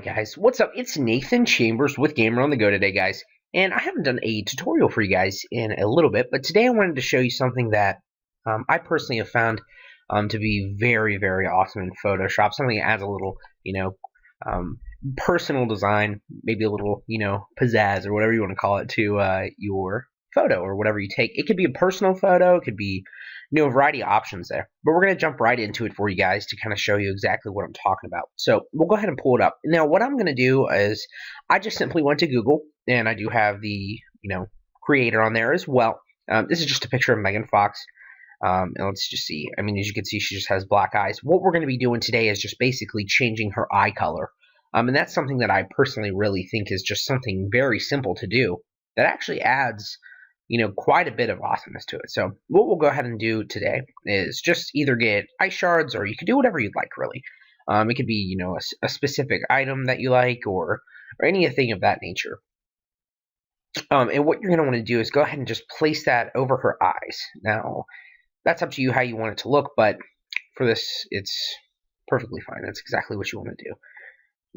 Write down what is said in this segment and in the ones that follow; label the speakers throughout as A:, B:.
A: Alright guys, what's up? It's Nathan Chambers with GamerOnTheGo today, guys. And I haven't done a tutorial for you guys in a little bit, but today I wanted to show you something that I personally have found to be very, very awesome in Photoshop. Something that adds a little, personal design, maybe a little, pizzazz or whatever you want to call it to your photo or whatever you take. It could be a personal photo, it could be a variety of options there. But we're going to jump right into it for you guys to kind of show you exactly what I'm talking about. So we'll go ahead and pull it up. Now what I'm going to do is I just simply went to Google, and I do have the creator on there as well. This is just a picture of Megan Fox. And let's just see. I mean, as you can see, she just has black eyes. What we're going to be doing today is just basically changing her eye color. And that's something that I personally really think is just something very simple to do that actually adds quite a bit of awesomeness to it. So what we'll go ahead and do today is just either get eye shards, or you can do whatever you'd like, really. It could be, a specific item that you like, or anything of that nature. And what you're going to want to do is go ahead and just place that over her eyes. Now, that's up to you how you want it to look, but for this, it's perfectly fine. That's exactly what you want to do.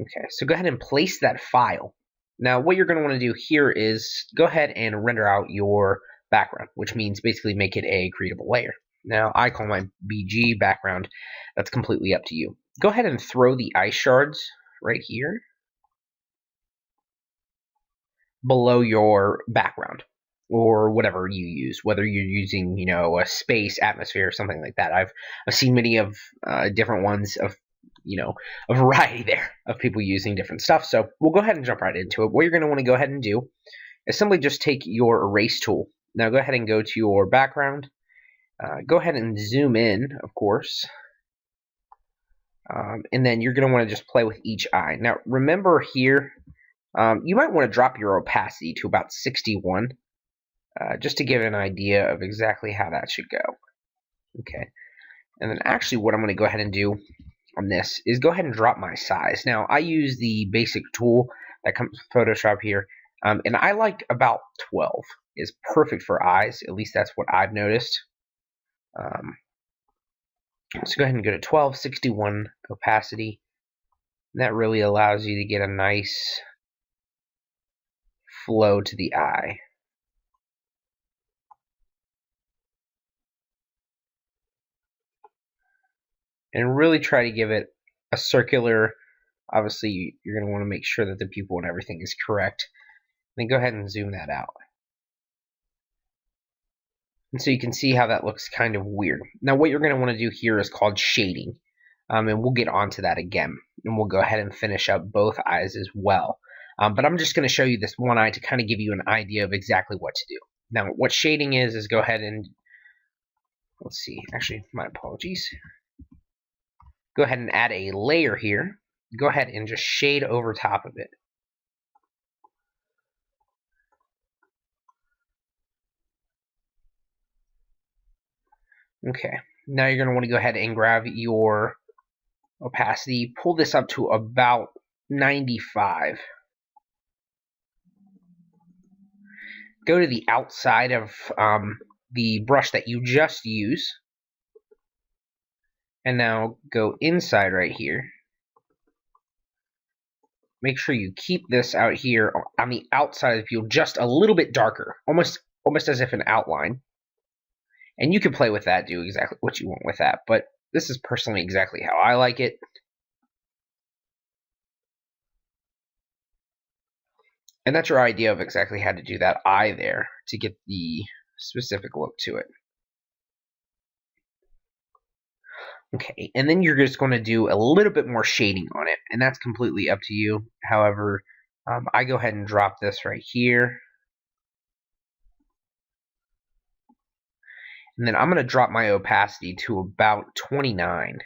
A: Okay, so go ahead and place that file. Now, what you're going to want to do here is go ahead and render out your background, which means basically make it a creatable layer. Now, I call my BG background. That's completely up to you. Go ahead and throw the ice shards right here below your background, or whatever you use, whether you're using, a space, atmosphere, or something like that. I've seen many of different ones of a variety there of people using different stuff. So we'll go ahead and jump right into it. What you're going to want to go ahead and do is simply just take your erase tool. Now go ahead and go to your background. Go ahead and zoom in, of course. And then you're going to want to just play with each eye. Now remember here, you might want to drop your opacity to about 61, just to give an idea of exactly how that should go. Okay. And then actually what I'm going to go ahead and do on this is go ahead and drop my size. Now I use the basic tool that comes with Photoshop here, and I like about 12 is perfect for eyes. At least that's what I've noticed. So go ahead and go to 12, 61 opacity. And that really allows you to get a nice flow to the eye. And really try to give it a circular. Obviously, you're going to want to make sure that the pupil and everything is correct. Then go ahead and zoom that out. And so you can see how that looks kind of weird. Now, what you're going to want to do here is called shading. And we'll get onto that again. And we'll go ahead and finish up both eyes as well. But I'm just going to show you this one eye to kind of give you an idea of exactly what to do. Now, what shading is go ahead and, let's see, actually, my apologies. Go ahead and add a layer here. Go ahead and just shade over top of it. Okay, now you're going to want to go ahead and grab your opacity, pull this up to about 95. Go to the outside of the brush that you just used. And now go inside right here. Make sure you keep this out here on the outside of the pupil just a little bit darker, almost as if an outline. And you can play with that, do exactly what you want with that. But this is personally exactly how I like it. And that's your idea of exactly how to do that eye there to get the specific look to it. Okay, and then you're just going to do a little bit more shading on it, and that's completely up to you. However, I go ahead and drop this right here. And then I'm going to drop my opacity to about 29.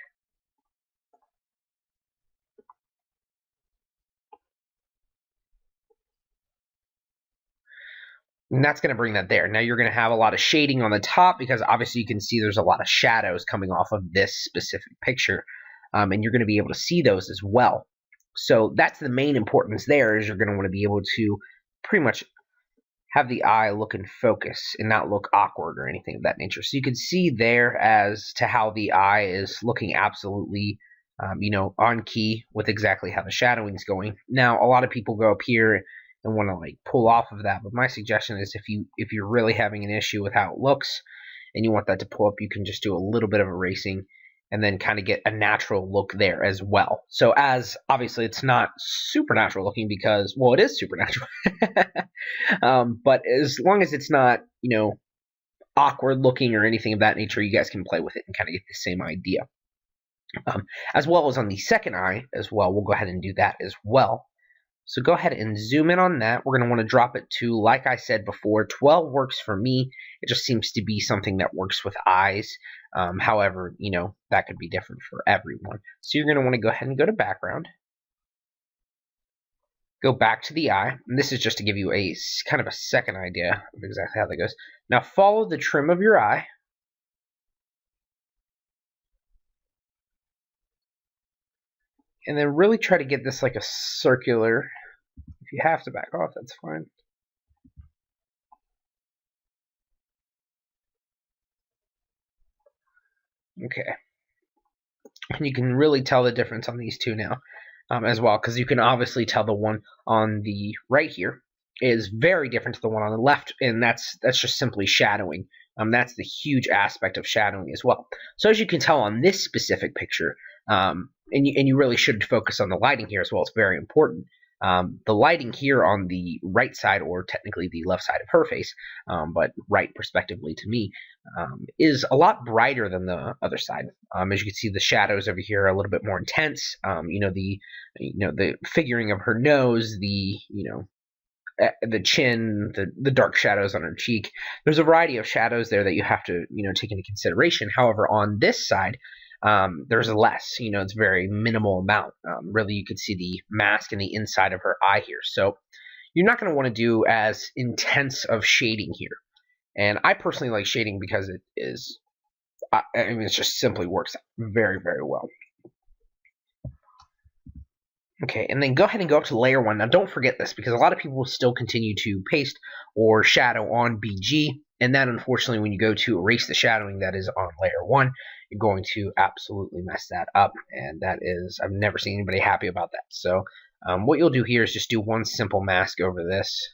A: And that's going to bring that there. Now you're going to have a lot of shading on the top because obviously you can see there's a lot of shadows coming off of this specific picture. And you're going to be able to see those as well. So that's the main importance there, is you're going to want to be able to pretty much have the eye look in focus and not look awkward or anything of that nature. So you can see there as to how the eye is looking absolutely on key with exactly how the shadowing is going. Now, a lot of people go up here and want to like pull off of that, but my suggestion is if you're really having an issue with how it looks and you want that to pull up, you can just do a little bit of erasing and then kind of get a natural look there as well. So as obviously it's not supernatural looking because, well, it is supernatural, but as long as it's not, awkward looking or anything of that nature, you guys can play with it and kind of get the same idea. As well as on the second eye as well, we'll go ahead and do that as well. So go ahead and zoom in on that. We're going to want to drop it to, like I said before, 12 works for me. It just seems to be something that works with eyes. However, that could be different for everyone. So you're going to want to go ahead and go to background. Go back to the eye, and this is just to give you a kind of a second idea of exactly how that goes. Now follow the trim of your eye. And then really try to get this like a circular. If you have to back off, that's fine. Okay. And you can really tell the difference on these two now as well, because you can obviously tell the one on the right here is very different to the one on the left, and that's just simply shadowing. That's the huge aspect of shadowing as well. So as you can tell on this specific picture, and you really should focus on the lighting here as well. It's very important. The lighting here on the right side, or technically the left side of her face, but right perspectively to me, is a lot brighter than the other side. As you can see, the shadows over here are a little bit more intense. The figuring of her nose, the chin, the dark shadows on her cheek. There's a variety of shadows there that you have to take into consideration. However, on this side, there's less. It's very minimal amount. Really, you could see the mask and the inside of her eye here. So you're not going to want to do as intense of shading here. And I personally like shading because it is, it just simply works very, very well. Okay, and then go ahead and go up to layer 1. Now don't forget this, because a lot of people will still continue to paste or shadow on BG, and that unfortunately when you go to erase the shadowing that is on layer 1, you're going to absolutely mess that up, and that is, I've never seen anybody happy about that. So what you'll do here is just do one simple mask over this.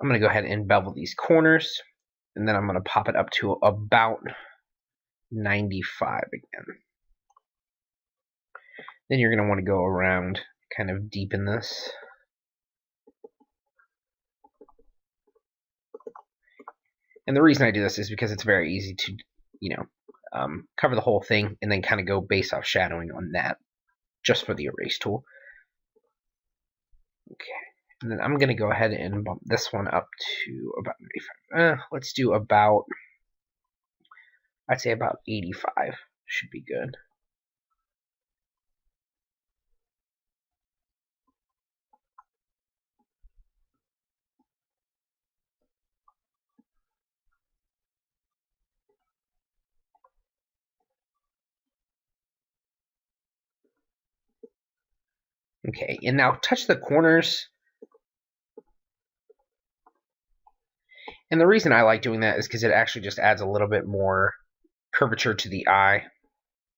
A: I'm going to go ahead and bevel these corners, and then I'm going to pop it up to about 95 again. Then you're going to want to go around, kind of deepen this. And the reason I do this is because it's very easy to, cover the whole thing and then kind of go base off shadowing on that, just for the erase tool. Okay, and then I'm going to go ahead and bump this one up to about 95. Let's do about, I'd say about 85 should be good. Okay, and now touch the corners. And the reason I like doing that is because it actually just adds a little bit more curvature to the eye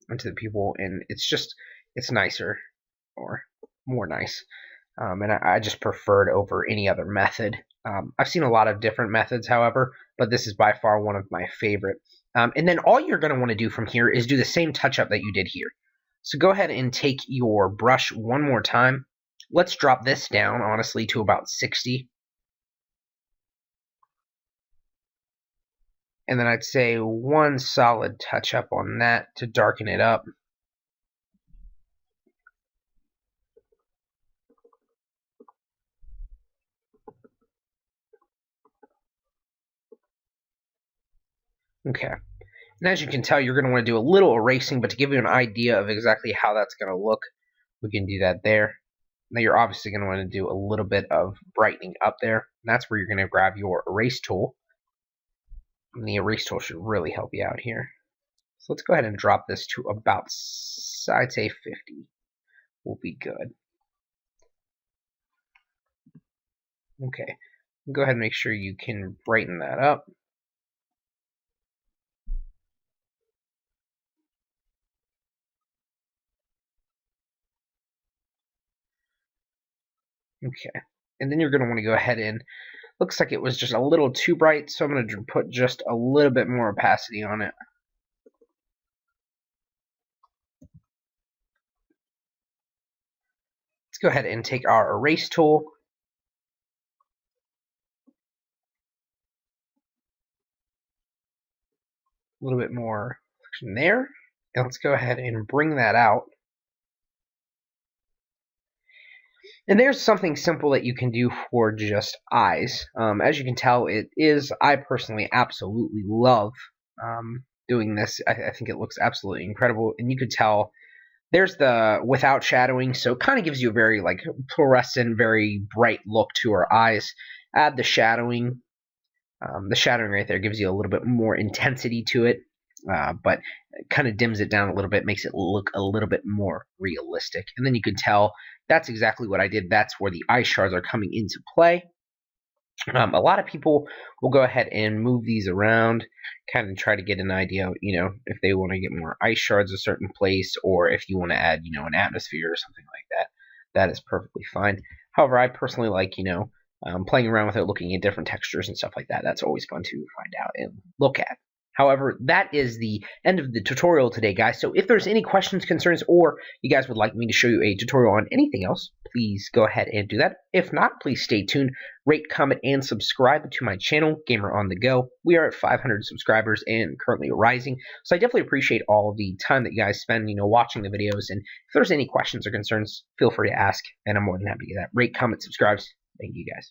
A: and to the pupil, and it's nicer, or more nice. And I just prefer it over any other method. I've seen a lot of different methods, however, but this is by far one of my favorite. And then all you're going to want to do from here is do the same touch-up that you did here. So go ahead and take your brush one more time. Let's drop this down, honestly, to about 60. And then I'd say one solid touch-up on that to darken it up. Okay. And as you can tell, you're going to want to do a little erasing, but to give you an idea of exactly how that's going to look, we can do that there. Now you're obviously going to want to do a little bit of brightening up there. And that's where you're going to grab your erase tool. And the erase tool should really help you out here. So let's go ahead and drop this to about, I'd say 50 will be good. Okay, go ahead and make sure you can brighten that up. Okay. And then you're going to want to go ahead and, looks like it was just a little too bright, so I'm going to put just a little bit more opacity on it. Let's go ahead and take our erase tool. A little bit more there. And let's go ahead and bring that out. And there's something simple that you can do for just eyes. As you can tell, I personally absolutely love doing this. I think it looks absolutely incredible. And you could tell there's the without shadowing, so it kind of gives you a very like fluorescent, very bright look to our eyes. Add the shadowing. The shadowing right there gives you a little bit more intensity to it, but kind of dims it down a little bit, makes it look a little bit more realistic. And then you can tell that's exactly what I did. That's where the eye shards are coming into play. A lot of people will go ahead and move these around, kind of try to get an idea, if they want to get more ice shards a certain place, or if you want to add, an atmosphere or something like that. That is perfectly fine. However, I personally like, playing around with it, looking at different textures and stuff like that. That's always fun to find out and look at. However, that is the end of the tutorial today, guys. So if there's any questions, concerns, or you guys would like me to show you a tutorial on anything else, please go ahead and do that. If not, please stay tuned, rate, comment, and subscribe to my channel, GamerOnTheGo. We are at 500 subscribers and currently rising. So I definitely appreciate all the time that you guys spend, watching the videos. And if there's any questions or concerns, feel free to ask, and I'm more than happy to do that. Rate, comment, subscribe. Thank you, guys.